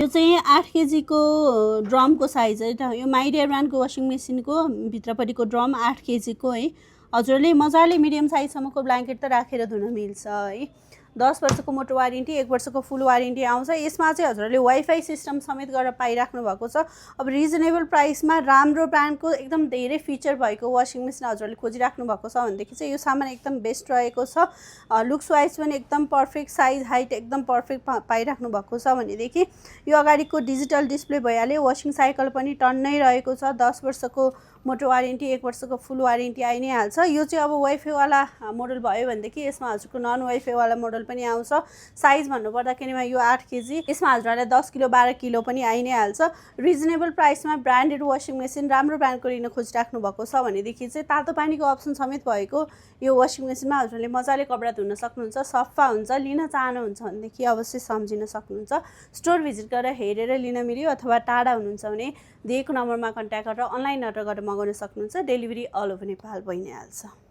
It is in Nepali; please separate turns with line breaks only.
यो चाहिँ 8 केजीको ड्रमको साइज है। यो माइडिया ब्रान्डको वासिङ मेसिनको भित्रपट्टिको ड्रम 8 केजीको है। हजुरले मजाले मिडियम साइजसम्मको ब्ल्याङ्केट त राखेर धुन मिल्छ है। 10 वर्षको मोटर वारेन्टी, 1 वर्षको फुल वारेन्टी आउँछ। यसमा चाहिँ हजुरले वाइफाई सिस्टम समेत गरेर पाइराख्नु भएको छ। अब रिजनेबल प्राइसमा राम्रो ब्रान्डको एकदम धेरै फिचर भएको वासिङ मेसिन हजुरले खोजिराख्नु भएको छ भनेदेखि चाहिँ यो सामान एकदम बेस्ट रहेको छ। लुक्स वाइज पनि एकदम पर्फेक्ट, साइज हाइट एकदम पर्फेक्ट पाइराख्नु भएको छ भनेदेखि यो अगाडिको डिजिटल डिस्प्ले भइहाल्यो। वासिङ साइकल पनि टन्नै रहेको छ। 10 वर्षको मोटर वारेन्टी, 1 वर्षको फुल वारेन्टी आइ नै हाल्छ। यो चाहिँ अब वाइफाईवाला मोडल भयो भनेदेखि यसमा हजुरको नन वाइफाईवाला मोडल पनि आउँछ। साइज भन्नुपर्दाखेरिमा यो 8 केजी, यसमा हजुरलाई 10 किलो 12 किलो पनि आइ नै हाल्छ। रिजनेबल प्राइसमा ब्रान्डेड वासिङ मेसिन राम्रो ब्रान्डको लिन खोजिराख्नु भएको छ भनेदेखि चाहिँ तातो पानीको अप्सन समेत भएको यो वासिङ मेसिनमा हजुरले मजाले कपडा धुन सक्नुहुन्छ। सफा हुन्छ। लिन चाहनुहुन्छ भनेदेखि अवश्य सम्झिन सक्नुहुन्छ। स्टोर भिजिट गरेर हेरेर लिन मिल्यो अथवा टाढा हुनुहुन्छ भने दिएको नम्बरमा कन्ट्याक्ट गरेर अनलाइन अर्डर गरेर मगाउन सक्नुहुन्छ। डेलिभरी अल ओभर नेपाल भइ नै हाल्छ।